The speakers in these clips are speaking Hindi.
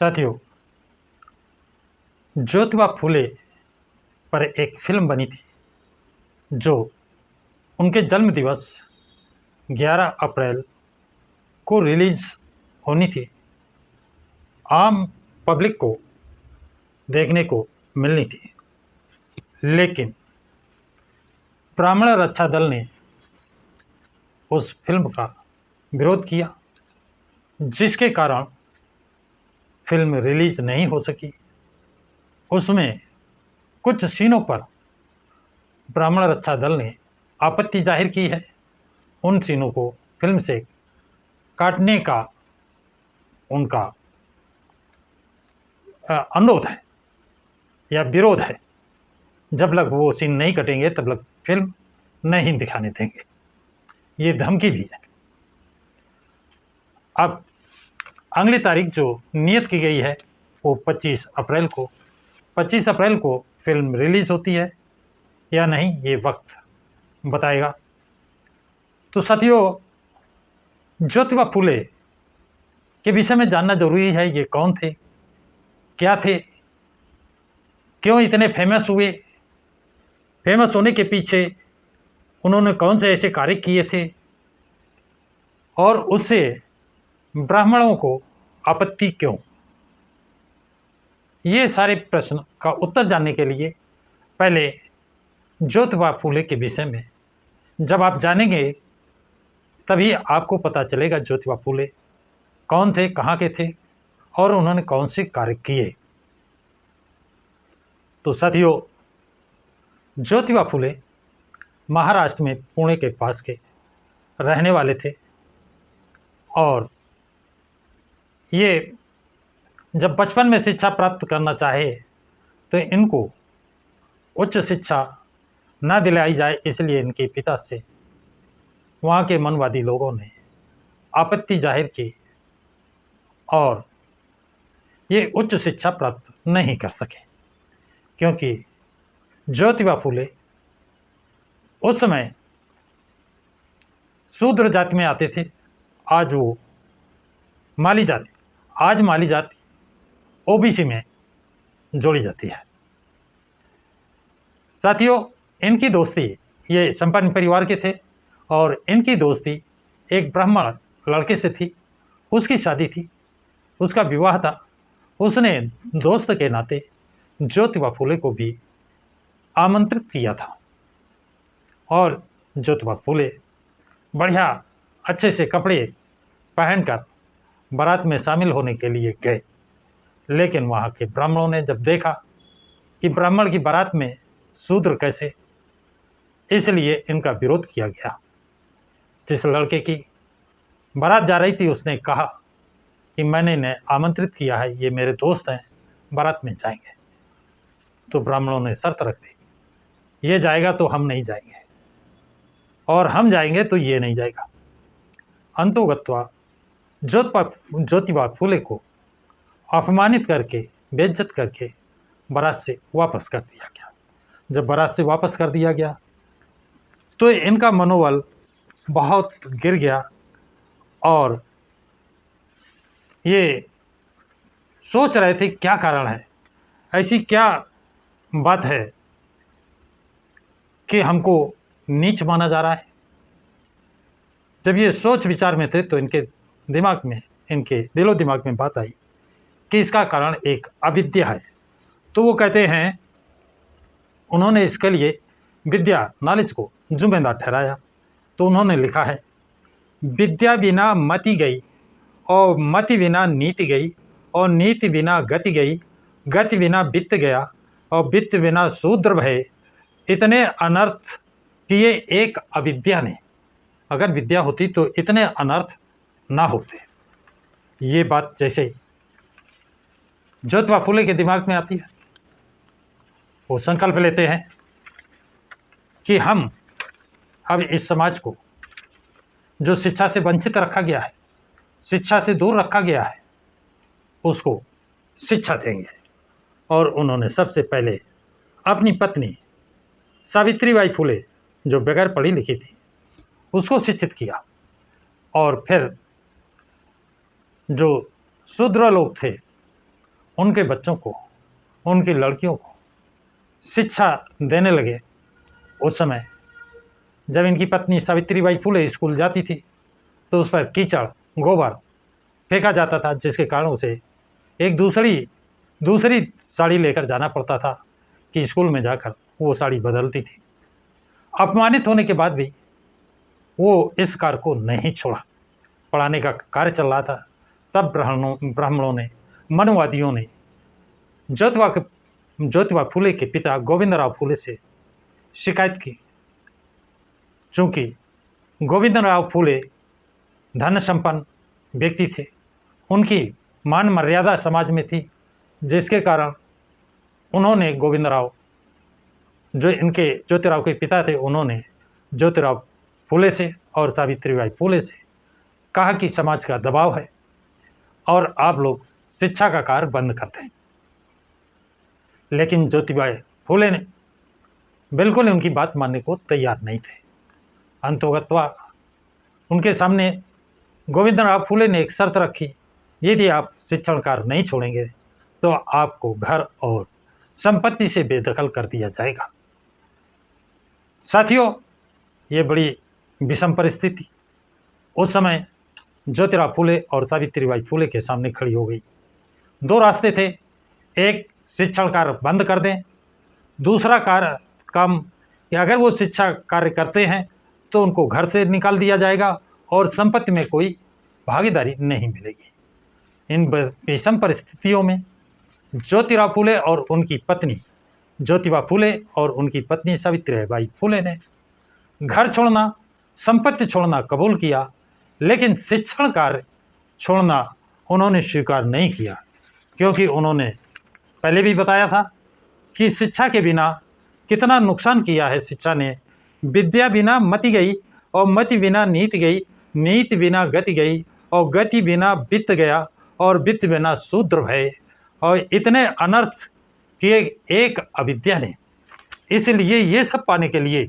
साथियों, ज्योतिबा फूले पर एक फिल्म बनी थी जो उनके जन्म दिवस 11 अप्रैल को रिलीज होनी थी, आम पब्लिक को देखने को मिलनी थी, लेकिन ब्राह्मण रक्षा दल ने उस फिल्म का विरोध किया, जिसके कारण फिल्म रिलीज नहीं हो सकी। उसमें कुछ सीनों पर ब्राह्मण रक्षा दल ने आपत्ति जाहिर की है। उन सीनों को फिल्म से काटने का उनका अनुरोध है या विरोध है। जब तक वो सीन नहीं कटेंगे तब तक फिल्म नहीं दिखाने देंगे, ये धमकी भी है। अब अगली तारीख जो नियत की गई है वो 25 अप्रैल को 25 अप्रैल को फिल्म रिलीज़ होती है या नहीं, ये वक्त बताएगा। तो साथियों, ज्योतिबा फूले के विषय में जानना जरूरी है। ये कौन थे, क्या थे, क्यों इतने फेमस हुए, फेमस होने के पीछे उन्होंने कौन से ऐसे कार्य किए थे और उससे ब्राह्मणों को आपत्ति क्यों। ये सारे प्रश्न का उत्तर जानने के लिए पहले ज्योतिबा फूले के विषय में जब आप जानेंगे तभी आपको पता चलेगा ज्योतिबा फूले कौन थे, कहाँ के थे और उन्होंने कौन से कार्य किए। तो साथियों, ज्योतिबा फूले महाराष्ट्र में पुणे के पास के रहने वाले थे और ये जब बचपन में शिक्षा प्राप्त करना चाहे तो इनको उच्च शिक्षा न दिलाई जाए, इसलिए इनके पिता से वहाँ के मनवादी लोगों ने आपत्ति जाहिर की और ये उच्च शिक्षा प्राप्त नहीं कर सके, क्योंकि ज्योतिबा फूले उस समय शूद्र जाति में आते थे। आज वो माली जाति, आज माली जाति ओबीसी में जोड़ी जाती है। साथियों, इनकी दोस्ती, ये संपन्न परिवार के थे और इनकी दोस्ती एक ब्राह्मण लड़के से थी। उसकी शादी थी, उसका विवाह था। उसने दोस्त के नाते ज्योतिबा फूले को भी आमंत्रित किया था और ज्योतिबा फूले बढ़िया अच्छे से कपड़े पहनकर बारात में शामिल होने के लिए गए। लेकिन वहाँ के ब्राह्मणों ने जब देखा कि ब्राह्मण की बारात में शूद्र कैसे, इसलिए इनका विरोध किया गया। जिस लड़के की बारात जा रही थी उसने कहा कि मैंने इन्हें आमंत्रित किया है, ये मेरे दोस्त हैं, बारात में जाएंगे। तो ब्राह्मणों ने शर्त रख दी, ये जाएगा तो हम नहीं जाएंगे और हम जाएंगे तो ये नहीं जाएगा। अंतोगत्वा ज्योतिबा फूले को अपमानित करके, बेइज्जत करके बारात से वापस कर दिया गया। जब बारात से वापस कर दिया गया तो इनका मनोबल बहुत गिर गया और ये सोच रहे थे क्या कारण है, ऐसी क्या बात है कि हमको नीच माना जा रहा है। जब ये सोच विचार में थे तो इनके दिमाग में, इनके दिलो दिमाग में बात आई कि इसका कारण एक अविद्या है। तो वो कहते हैं, उन्होंने इसके लिए विद्या, नॉलेज को जिम्मेदार ठहराया। तो उन्होंने लिखा है, विद्या बिना मति गई और मति बिना नीति गई और नीति बिना गति गई, गति बिना वित्त गया और वित्त बिना शूद्र भये, इतने अनर्थ किए एक अविद्या ने। अगर विद्या होती तो इतने अनर्थ ना होते। ये बात जैसे ज्योतिबा फूले के दिमाग में आती है, वो संकल्प लेते हैं कि हम अब इस समाज को, जो शिक्षा से वंचित रखा गया है, शिक्षा से दूर रखा गया है, उसको शिक्षा देंगे। और उन्होंने सबसे पहले अपनी पत्नी सावित्रीबाई फूले, जो बगैर पढ़ी लिखी थी, उसको शिक्षित किया। और फिर जो शूद्र लोग थे उनके बच्चों को, उनकी लड़कियों को शिक्षा देने लगे, उस समय जब इनकी पत्नी सावित्रीबाई फुले स्कूल जाती थी तो उस पर कीचड़, गोबर फेंका जाता था, जिसके कारण उसे एक दूसरी साड़ी लेकर जाना पड़ता था कि स्कूल में जाकर वो साड़ी बदलती थी। अपमानित होने के बाद भी वो इस कार्य को नहीं छोड़ा। पढ़ाने का कार्य चल रहा था, तब ब्राह्मणों ने, मनवादियों ने ज्योतिबा फुले के पिता गोविंदराव फुले से शिकायत की। चूँकि गोविंदराव फुले धन संपन्न व्यक्ति थे, उनकी मान मर्यादा समाज में थी, जिसके कारण उन्होंने गोविंदराव, जो इनके ज्योतिराव के पिता थे, उन्होंने ज्योतिराव फुले से और सावित्रीबाई फुले से कहा कि समाज का दबाव है और आप लोग शिक्षा का कार्य बंद कर दें। लेकिन ज्योतिबा फुले ने बिल्कुल उनकी बात मानने को तैयार नहीं थे। अंततः उनके सामने गोविंदराव फुले ने एक शर्त रखी, यदि आप शिक्षण कार्य नहीं छोड़ेंगे तो आपको घर और संपत्ति से बेदखल कर दिया जाएगा। साथियों, ये बड़ी विषम परिस्थिति उस समय ज्योतिराव फुले और सावित्रीबाई फुले के सामने खड़ी हो गई। दो रास्ते थे, एक शिक्षण कार्य बंद कर दें, दूसरा काम कि अगर वो शिक्षा कार्य करते हैं तो उनको घर से निकाल दिया जाएगा और संपत्ति में कोई भागीदारी नहीं मिलेगी। इन विषम परिस्थितियों में ज्योतिराव फुले और उनकी पत्नी ज्योतिबा फुले और उनकी पत्नी सावित्रीबाई फुले ने घर छोड़ना, संपत्ति छोड़ना कबूल किया, लेकिन शिक्षण कार्य छोड़ना उन्होंने स्वीकार नहीं किया, क्योंकि उन्होंने पहले भी बताया था कि शिक्षा के बिना कितना नुकसान किया है। शिक्षा ने विद्या बिना मति गई और मति बिना नीति गई, नीति बिना गति गई और गति बिना वित्त गया और वित्त बिना शूद्र भय, और इतने अनर्थ किए एक अविद्या ने। इसलिए ये सब पाने के लिए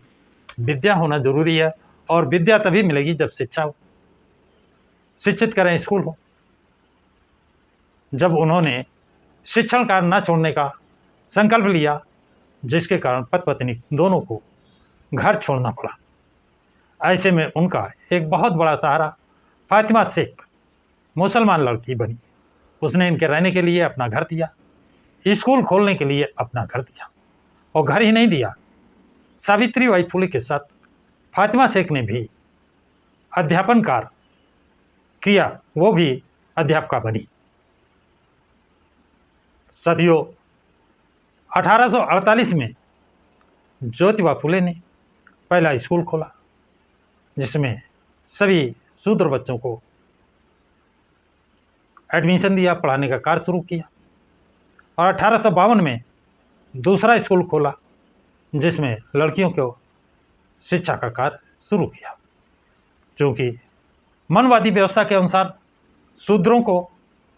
विद्या होना जरूरी है, और विद्या तभी मिलेगी जब शिक्षा हो, शिक्षित करें स्कूल हो। जब उन्होंने शिक्षण कार्य न छोड़ने का संकल्प लिया, जिसके कारण पति पत्नी दोनों को घर छोड़ना पड़ा, ऐसे में उनका एक बहुत बड़ा सहारा फातिमा शेख मुसलमान लड़की बनी। उसने इनके रहने के लिए अपना घर दिया, स्कूल खोलने के लिए अपना घर दिया, और घर ही नहीं दिया, सावित्रीबाई फुले के साथ फातिमा शेख ने भी अध्यापन कार्य किया, वो भी अध्यापिका बनी। साथियों, 1848 में ज्योतिबा फुले ने पहला स्कूल खोला, जिसमें सभी शूद्र बच्चों को एडमिशन दिया, पढ़ाने का कार्य शुरू किया। और 1852 में दूसरा स्कूल खोला, जिसमें लड़कियों को शिक्षा का कार्य शुरू किया। क्योंकि मनवादी व्यवस्था के अनुसार शूद्रों को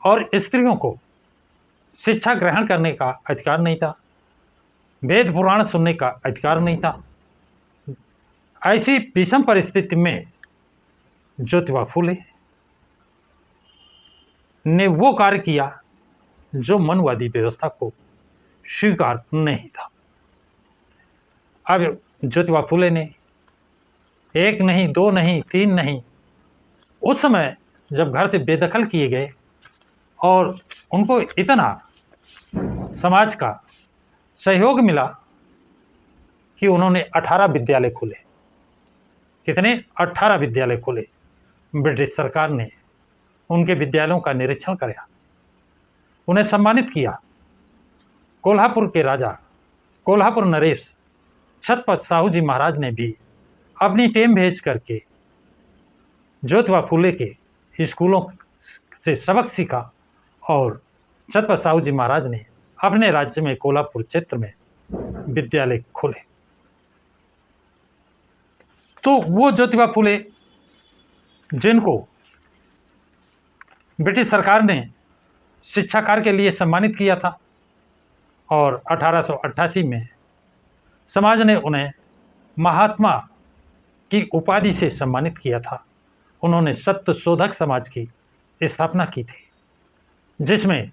और स्त्रियों को शिक्षा ग्रहण करने का अधिकार नहीं था, वेद पुराण सुनने का अधिकार नहीं था। ऐसी विषम परिस्थिति में ज्योतिबा फुले ने वो कार्य किया जो मनवादी व्यवस्था को स्वीकार नहीं था। अब ज्योतिबा फुले ने एक नहीं, दो नहीं, तीन नहीं, उस समय जब घर से बेदखल किए गए और उनको इतना समाज का सहयोग मिला कि उन्होंने 18 विद्यालय खोले। कितने? 18 विद्यालय खोले। ब्रिटिश सरकार ने उनके विद्यालयों का निरीक्षण किया, उन्हें सम्मानित किया। कोल्हापुर के राजा कोल्हापुर नरेश छत्रपति साहू जी महाराज ने भी अपनी टीम भेज करके ज्योतिबा फुले के स्कूलों से सबक सीखा, और छत्रपति साहू जी महाराज ने अपने राज्य में कोल्हापुर क्षेत्र में विद्यालय खोले। तो वो ज्योतिबा फुले जिनको ब्रिटिश सरकार ने शिक्षा कार्य के लिए सम्मानित किया था, और 1888 में समाज ने उन्हें महात्मा की उपाधि से सम्मानित किया था। उन्होंने सत्य शोधक समाज की स्थापना की थी, जिसमें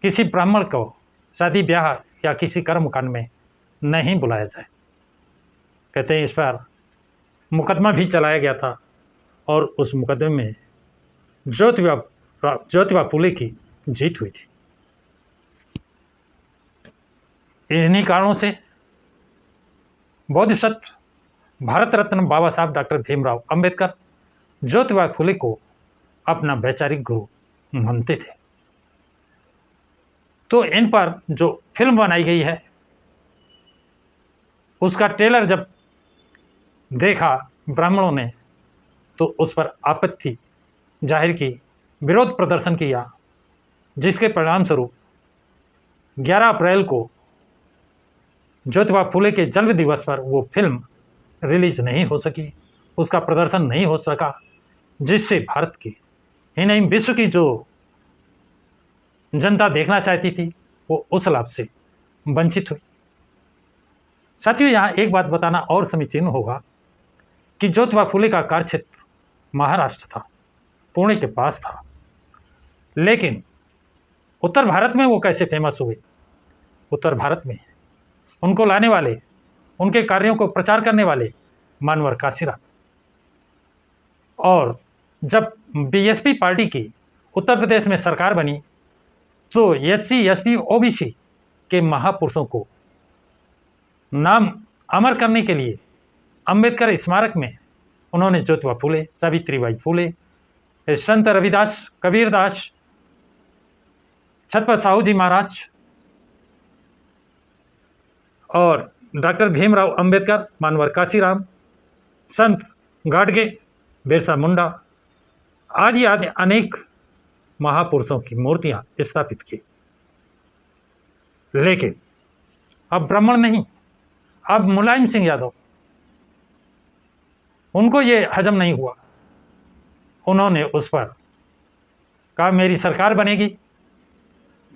किसी ब्राह्मण को शादी ब्याह या किसी कर्मकांड में नहीं बुलाया जाए। कहते हैं इस पर मुकदमा भी चलाया गया था और उस मुकदमे में ज्योतिबा फुले की जीत हुई थी। इन्हीं कारणों से बोधिसत्व भारत रत्न बाबा साहब डॉक्टर भीमराव अंबेडकर ज्योतिबा फुले को अपना वैचारिक गुरु मानते थे। तो इन पर जो फिल्म बनाई गई है उसका ट्रेलर जब देखा ब्राह्मणों ने तो उस पर आपत्ति जाहिर की, विरोध प्रदर्शन किया, जिसके परिणामस्वरूप 11 अप्रैल को ज्योतिबा फुले के जन्म दिवस पर वो फिल्म रिलीज नहीं हो सकी, उसका प्रदर्शन नहीं हो सका, जिससे भारत की ही नहीं विश्व की जो जनता देखना चाहती थी वो उस लाभ से वंचित हुई। साथियों, यहाँ एक बात बताना और समीचीन होगा कि ज्योतिबा फुले का कार्यक्षेत्र महाराष्ट्र था, पुणे के पास था, लेकिन उत्तर भारत में वो कैसे फेमस हुए? उत्तर भारत में उनको लाने वाले, उनके कार्यों को प्रचार करने वाले मानवर काशीराम। और जब बीएसपी पार्टी की उत्तर प्रदेश में सरकार बनी तो एससी एसटी ओबीसी के महापुरुषों को नाम अमर करने के लिए अंबेडकर स्मारक में उन्होंने ज्योतिबा फुले, सावित्रीबाई फुले, संत रविदास, कबीरदास, छत्रपति साहू जी महाराज और डॉक्टर भीमराव अंबेडकर, मानवर काशीराम, संत गाडगे, बिरसा मुंडा आदि आदि अनेक महापुरुषों की मूर्तियां स्थापित की। लेकिन अब ब्राह्मण नहीं, अब मुलायम सिंह यादव, उनको ये हजम नहीं हुआ। उन्होंने उस पर कहा मेरी सरकार बनेगी,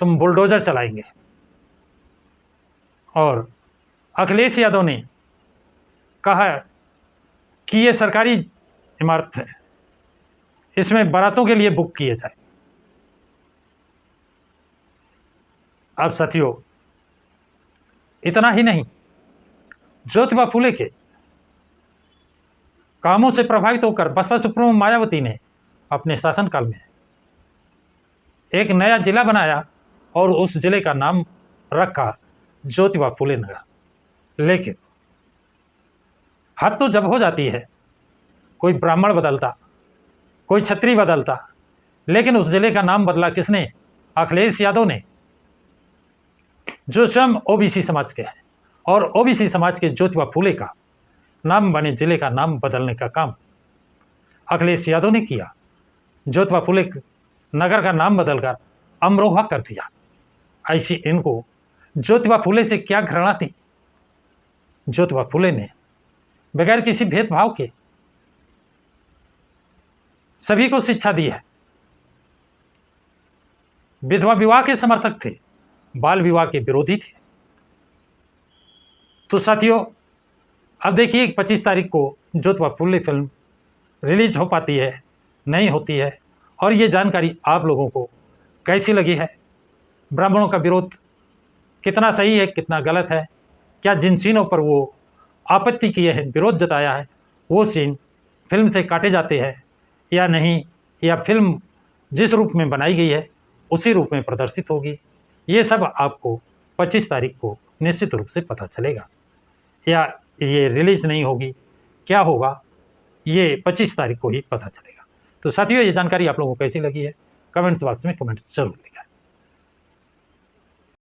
तुम बुलडोजर चलाएंगे। और अखिलेश यादव ने कहा कि ये सरकारी इमारत है, इसमें बारातों के लिए बुक किए जाए। अब साथियों, इतना ही नहीं, ज्योतिबा फुले के कामों से प्रभावित होकर बसपा सुप्रीमो मायावती ने अपने शासनकाल में एक नया जिला बनाया और उस जिले का नाम रखा ज्योतिबा फुले नगर। लेकिन हद तो जब हो जाती है, कोई ब्राह्मण बदलता, कोई क्षत्रिय बदलता, लेकिन उस जिले का नाम बदला किसने? अखिलेश यादव ने, जो स्वयं ओबीसी समाज के हैं। और ओबीसी समाज के ज्योतिबा फुले का नाम बने जिले का नाम बदलने का काम अखिलेश यादव ने किया। ज्योतिबा फुले नगर का नाम बदलकर अमरोहा कर दिया। ऐसी इनको ज्योतिबा फुले से क्या घृणा थी? ज्योतिबा फुले ने बगैर किसी भेदभाव के सभी को शिक्षा दी है। विधवा विवाह के समर्थक थे, बाल विवाह के विरोधी थे। तो साथियों, अब देखिए 25 तारीख को ज्योतिबा फुले फिल्म रिलीज हो पाती है, नहीं होती है, और ये जानकारी आप लोगों को कैसी लगी है? ब्राह्मणों का विरोध कितना सही है, कितना गलत है? क्या जिन सीनों पर वो आपत्ति किए हैं, विरोध जताया है, वो सीन फिल्म से काटे जाते हैं या नहीं, या फिल्म जिस रूप में बनाई गई है उसी रूप में प्रदर्शित होगी? ये सब आपको 25 तारीख को निश्चित रूप से पता चलेगा। या ये रिलीज नहीं होगी, क्या होगा, ये 25 तारीख को ही पता चलेगा। तो साथियों, ये जानकारी आप लोगों को कैसी लगी है? कमेंट्स बॉक्स में कमेंट्स जरूर लिखें।